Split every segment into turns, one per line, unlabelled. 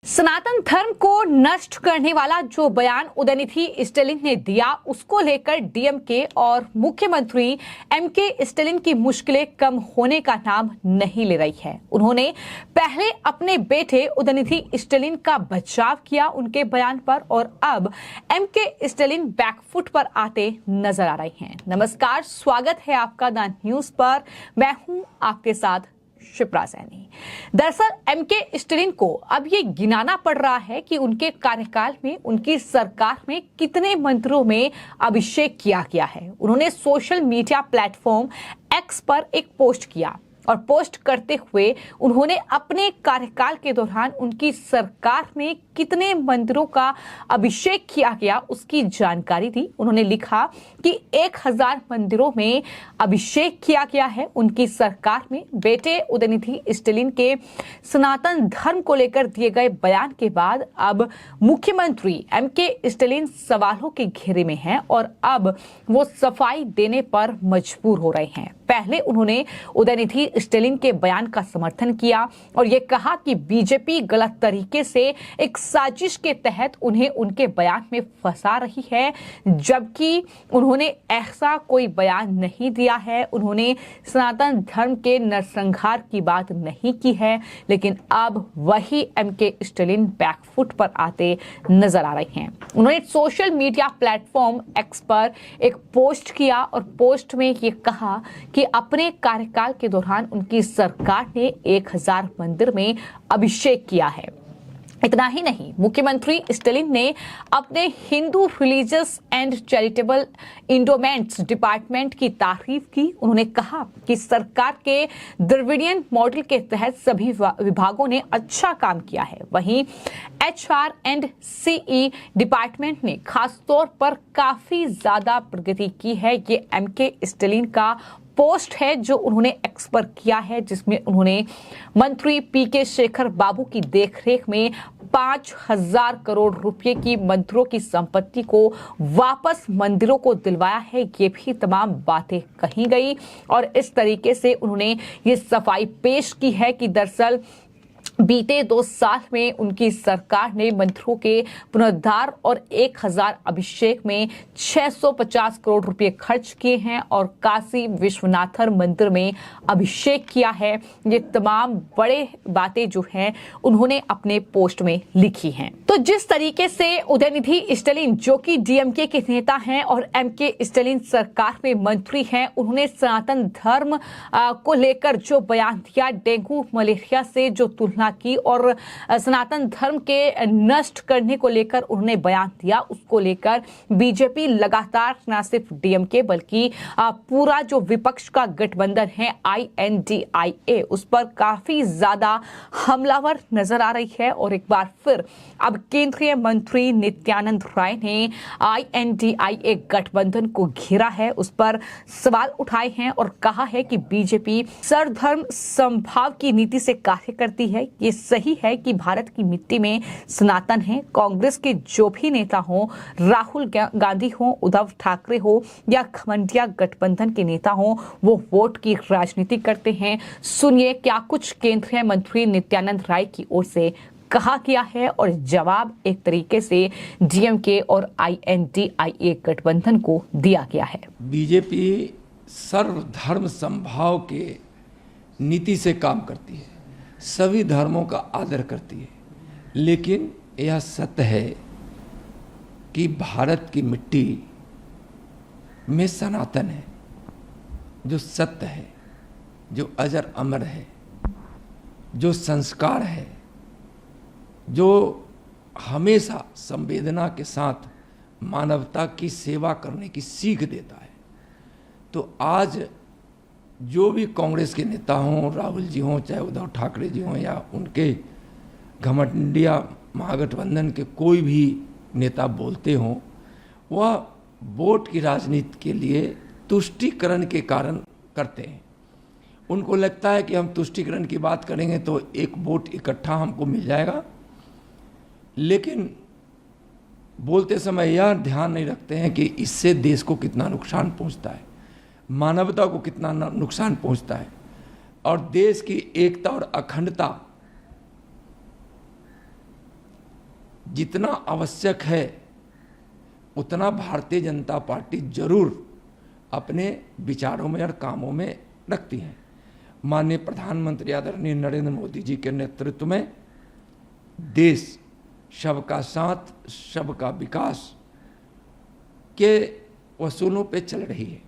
सनातन धर्म को नष्ट करने वाला जो बयान उदयनिधि स्टेलिन ने दिया, उसको लेकर डीएमके और मुख्यमंत्री एमके स्टेलिन की मुश्किलें कम होने का नाम नहीं ले रही है। उन्होंने पहले अपने बेटे उदयनिधि स्टेलिन का बचाव किया उनके बयान पर, और अब एमके स्टेलिन बैकफुट पर आते नजर आ रहे हैं। नमस्कार, स्वागत है आपका द न्यूज पर। मैं हूं आपके साथ शिप्रा सैनी। दरअसल एमके स्टेलिन को अब ये गिनाना पड़ रहा है कि उनके कार्यकाल में उनकी सरकार में कितने मंत्रियों में अभिषेक किया गया है। उन्होंने सोशल मीडिया प्लेटफॉर्म एक्स पर एक पोस्ट किया और पोस्ट करते हुए उन्होंने अपने कार्यकाल के दौरान उनकी सरकार में कितने मंदिरों का अभिषेक किया गया उसकी जानकारी दी। उन्होंने लिखा कि 1000 मंदिरों में अभिषेक किया गया है उनकी सरकार में। बेटे उदयनिधि स्टेलिन के सनातन धर्म को लेकर दिए गए बयान के बाद अब मुख्यमंत्री एमके स्टेलिन सवालों के घेरे में हैं और अब वो सफाई देने पर मजबूर हो रहे हैं। पहले उन्होंने उदयनिधि स्टेलिन के बयान का समर्थन किया और ये कहा कि बीजेपी गलत तरीके से एक साजिश के तहत उन्हें उनके बयान में फंसा रही है, जबकि उन्होंने ऐसा कोई बयान नहीं दिया है। उन्होंने सनातन धर्म के नरसंहार की बात नहीं की है, लेकिन अब वही एमके स्टेलिन बैकफुट पर आते नजर आ रहे हैं। उन्होंने सोशल मीडिया प्लेटफॉर्म एक्स पर एक पोस्ट किया और पोस्ट में ये कहा कि अपने कार्यकाल के दौरान उनकी सरकार ने 1000 मंदिर में अभिषेक किया है। इतना ही नहीं, मुख्यमंत्री स्टेलिन ने अपने Hindu religious and charitable endowments department की तारीफ की। उन्होंने कहा कि सरकार के द्रविडियन मॉडल के तहत सभी विभागों ने अच्छा काम किया है। वहीं HR एंड CE डिपार्टमेंट ने खासतौर पर काफी ज्यादा प्रगति की है। ये एमके स्टेलिन का पोस्ट है जो उन्होंने एक्स पर किया है, जिसमें उन्होंने मंत्री PK शेखर बाबू की देखरेख में 5000 करोड़ रुपए की मंदिरों की संपत्ति को वापस मंदिरों को दिलवाया है। ये भी तमाम बातें कही गई और इस तरीके से उन्होंने ये सफाई पेश की है कि दरअसल बीते 2 साल में उनकी सरकार ने मंदिरों के पुनरुद्धार और 1000 अभिषेक में 650 करोड़ रुपए खर्च किए हैं और काशी विश्वनाथर मंदिर में अभिषेक किया है। ये तमाम बड़े बातें जो हैं उन्होंने अपने पोस्ट में लिखी हैं। तो जिस तरीके से उदयनिधि स्टेलिन जो कि डीएमके के नेता हैं और एमके स्टेलिन सरकार में मंत्री हैं, उन्होंने सनातन धर्म को लेकर जो बयान दिया, डेंगू मलेरिया से जो तुलना की और सनातन धर्म के नष्ट करने को लेकर उन्होंने बयान दिया, उसको लेकर बीजेपी लगातार न सिर्फ डीएमके बल्कि पूरा जो विपक्ष का गठबंधन है INDIA उस पर काफी ज्यादा हमलावर नजर आ रही है। और एक बार फिर अब केंद्रीय मंत्री नित्यानंद राय ने INDIA गठबंधन को घेरा है, उस पर सवाल उठाए हैं और कहा है कि बीजेपी सर्वधर्म समभाव की नीति से कार्य करती है। ये सही है कि भारत की मिट्टी में सनातन है। कांग्रेस के जो भी नेता हो, राहुल गांधी हो, उद्धव ठाकरे हो या खमंडिया गठबंधन के नेता हो, वो वोट की राजनीति करते हैं। सुनिए क्या कुछ केंद्रीय मंत्री नित्यानंद राय की ओर से कहा गया है और जवाब एक तरीके से डीएमके और INDIA गठबंधन को दिया गया है।
बीजेपी सर्वधर्म समभाव के नीति से काम करती है, सभी धर्मों का आदर करती है, लेकिन यह सत्य है कि भारत की मिट्टी में सनातन है, जो सत्य है, जो अजर अमर है, जो संस्कार है, जो हमेशा संवेदना के साथ मानवता की सेवा करने की सीख देता है। तो आज जो भी कांग्रेस के नेता हों, राहुल जी हों, चाहे उद्धव ठाकरे जी हों या उनके घमंडिया महागठबंधन के कोई भी नेता बोलते हों, वह वोट की राजनीति के लिए तुष्टीकरण के कारण करते हैं। उनको लगता है कि हम तुष्टीकरण की बात करेंगे तो एक वोट इकट्ठा हमको मिल जाएगा, लेकिन बोलते समय यह ध्यान नहीं रखते हैं कि इससे देश को कितना नुकसान पहुंचता है, मानवता को कितना नुकसान पहुंचता है और देश की एकता और अखंडता जितना आवश्यक है उतना भारतीय जनता पार्टी जरूर अपने विचारों में और कामों में रखती है। माननीय प्रधानमंत्री आदरणीय नरेंद्र मोदी जी के नेतृत्व में देश सबका साथ सबका विकास के वसूलों पे चल रही है,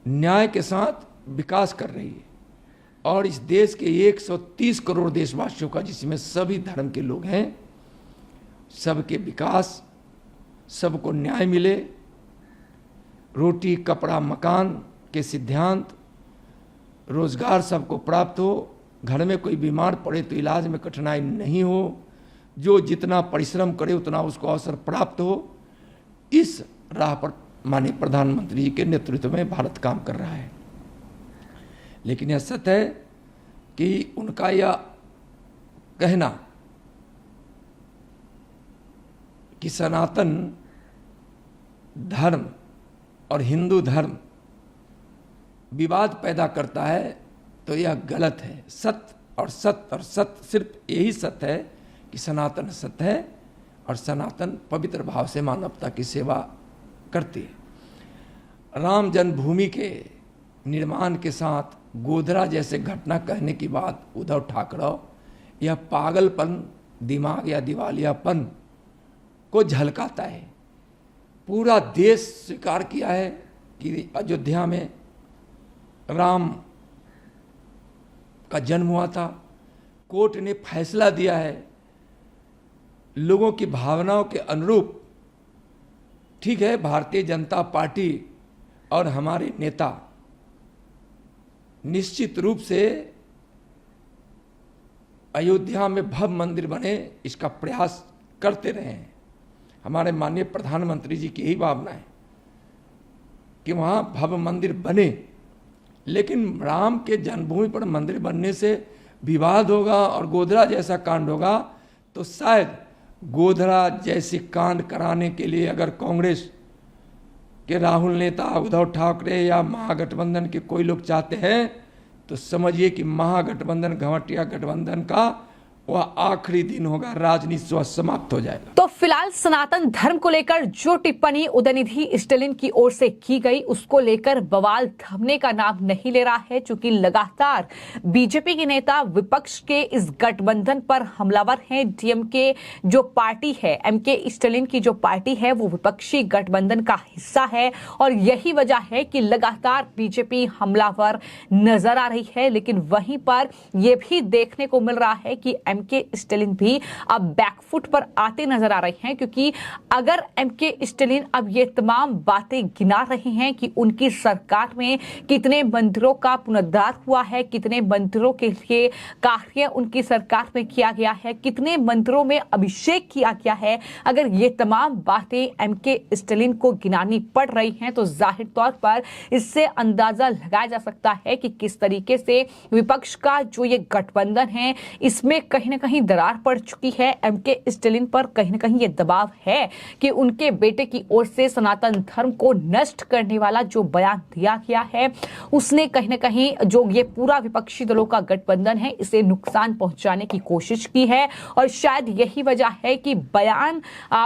न्याय के साथ विकास कर रही है और इस देश के 130 करोड़ देशवासियों का, जिसमें सभी धर्म के लोग हैं, सबके विकास, सबको न्याय मिले, रोटी कपड़ा मकान के सिद्धांत, रोजगार सबको प्राप्त हो, घर में कोई बीमार पड़े तो इलाज में कठिनाई नहीं हो, जो जितना परिश्रम करे उतना उसको अवसर प्राप्त हो। इस राह पर माननीय प्रधानमंत्री जी के नेतृत्व में भारत काम कर रहा है। लेकिन यह सत्य है कि उनका यह कहना कि सनातन धर्म और हिंदू धर्म विवाद पैदा करता है, तो यह गलत है। सत्य और सत्य सिर्फ यही सत्य है कि सनातन सत्य है और सनातन पवित्र भाव से मानवता की सेवा करती है। राम जन्मभूमि के निर्माण के साथ गोधरा जैसे घटना कहने की बात उद्धव ठाकरे यह पागलपन, दिमाग या दिवालियापन को झलकाता है। पूरा देश स्वीकार किया है कि अयोध्या में राम का जन्म हुआ था। कोर्ट ने फैसला दिया है लोगों की भावनाओं के अनुरूप। ठीक है, भारतीय जनता पार्टी और हमारे नेता निश्चित रूप से अयोध्या में भव्य मंदिर बने इसका प्रयास करते रहे हैं। हमारे माननीय प्रधानमंत्री जी की यही भावना है कि वहाँ भव्य मंदिर बने, लेकिन राम के जन्मभूमि पर मंदिर बनने से विवाद होगा और गोधरा जैसा कांड होगा, तो शायद गोधरा जैसी कांड कराने के लिए अगर कांग्रेस के राहुल नेता उद्धव ठाकरे या महागठबंधन के कोई लोग चाहते हैं, तो समझिए कि महागठबंधन घमटिया गठबंधन का वह आखिरी दिन होगा, राजनीति स्वतः समाप्त हो जाएगा।
तो फिलहाल सनातन धर्म को लेकर जो टिप्पणी उदयनिधि स्टेलिन की ओर से की गई, उसको लेकर बवाल थमने का नाम नहीं ले रहा है, क्योंकि लगातार बीजेपी के नेता विपक्ष के इस गठबंधन पर हमलावर हैं। डीएमके जो पार्टी है, एमके स्टेलिन की जो पार्टी है, वो विपक्षी गठबंधन का हिस्सा है और यही वजह है कि लगातार बीजेपी हमलावर नजर आ रही है। लेकिन वहीं पर यह भी देखने को मिल रहा है कि एमके स्टेलिन भी अब बैकफुट पर आते नजर आ रहे हैं, क्योंकि अगर एमके स्टेलिन अब ये तमाम बातें गिना रहे हैं कि उनकी सरकार में कितने मंदिरों का पुनरुद्धार हुआ है, कितने मंदिरों के लिए कार्य उनकी सरकार में किया गया है, कितने मंदिरों में अभिषेक किया गया है, अगर ये तमाम बातें एमके स्टेलिन को गिनानी पड़ रही हैं, तो जाहिर तौर पर इससे अंदाजा लगाया जा सकता है कि किस तरीके से विपक्ष का जो ये गठबंधन है, इसमें कहीं न कहीं दरार पड़ चुकी है। एमके स्टेलिन पर कहीं न कहीं ये दबाव है कि उनके बेटे की ओर से सनातन धर्म को नष्ट करने वाला जो बयान दिया गया है, उसने कहीं न कहीं जो ये पूरा विपक्षी दलों का गठबंधन है, इसे नुकसान पहुंचाने की कोशिश की है। और शायद यही वजह है कि बयान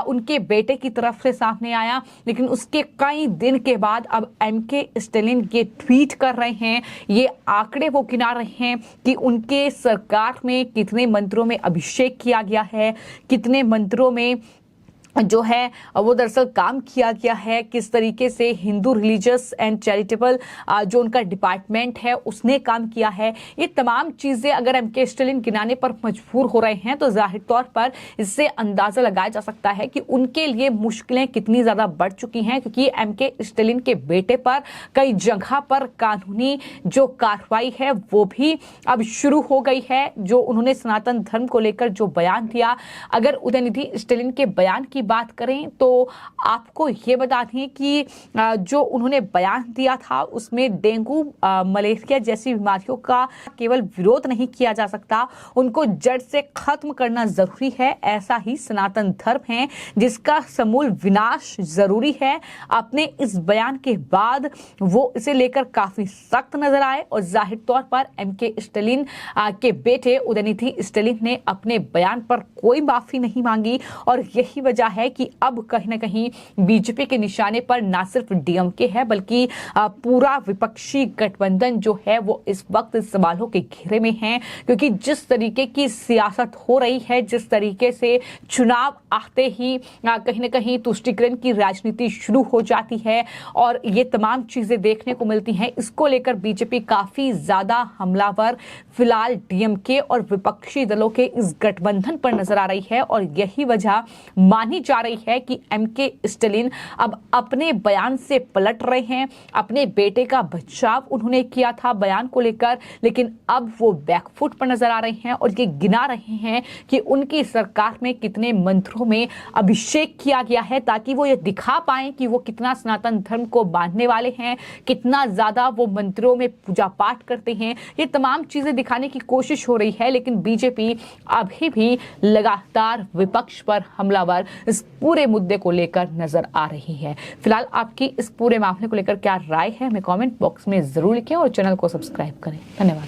उनके बेटे की तरफ से सामने आया, लेकिन उसके कई दिन के बाद अब एमके स्टेलिन ये ट्वीट कर रहे हैं, ये आंकड़े वो गिना रहे हैं कि उनके सरकार में कितने मंदिरों में अभिषेक किया गया है, कितने मंदिरों में जो है वो दरअसल काम किया गया है, किस तरीके से हिंदू रिलीजियस एंड चैरिटेबल जो उनका डिपार्टमेंट है उसने काम किया है। ये तमाम चीजें अगर एमके स्टेलिन गिनाने पर मजबूर हो रहे हैं, तो जाहिर तौर पर इससे अंदाजा लगाया जा सकता है कि उनके लिए मुश्किलें कितनी ज्यादा बढ़ चुकी हैं, क्योंकि एमके स्टेलिन के बेटे पर कई जगह पर कानूनी जो कार्रवाई है वो भी अब शुरू हो गई है। जो उन्होंने सनातन धर्म को लेकर जो बयान दिया, अगर उदयनिधि स्टेलिन के बयान की की बात करें तो आपको ये बता दें कि जो उन्होंने बयान दिया था उसमें डेंगू मलेरिया जैसी बीमारियों का केवल विरोध नहीं किया जा सकता, उनको जड़ से खत्म करना जरूरी है। ऐसा ही सनातन धर्म है जिसका समूल विनाश जरूरी है। अपने इस बयान के बाद वो इसे लेकर काफी सख्त नजर आए और जाहिर तौर पर एमके स्टालिन के बेटे उदयनिधि स्टालिन ने अपने बयान पर कोई माफी नहीं मांगी और यही वजह है कि अब कहीं ना कहीं बीजेपी के निशाने पर ना सिर्फ डीएमके है बल्कि पूरा विपक्षी गठबंधन जो है वो इस वक्त सवालों के घेरे में है, क्योंकि जिस तरीके की सियासत हो रही है, जिस तरीके से चुनाव आते ही कहीं ना कहीं तुष्टीकरण की राजनीति शुरू हो जाती है और ये तमाम चीजें देखने को मिलती हैं। इसको लेकर बीजेपी काफी ज्यादा हमलावर फिलहाल डीएमके और विपक्षी दलों के इस गठबंधन पर नजर आ रही है और यही वजह मानी जा रही है कि एमके स्टालिन अब अपने बयान से पलट रहे हैं। अपने बेटे का बचाव उन्होंने किया था बयान को लेकर, लेकिन अब वो बैकफुट पर नजर आ रहे हैं और ये गिना रहे हैं कि उनकी सरकार में कितने मंत्रों में अभिषेक किया गया है ताकि वो ये दिखा पाए कि वो कितना सनातन धर्म को मानने वाले हैं, कितना ज्यादा वो मंदिरों में पूजा पाठ करते हैं। ये तमाम चीजें दिखाने की कोशिश हो रही है, लेकिन बीजेपी अभी भी लगातार विपक्ष पर हमलावर इस पूरे मुद्दे को लेकर नजर आ रही है। फिलहाल आपकी इस पूरे मामले को लेकर क्या राय है हमें कमेंट बॉक्स में जरूर लिखें और चैनल को सब्सक्राइब करें। धन्यवाद।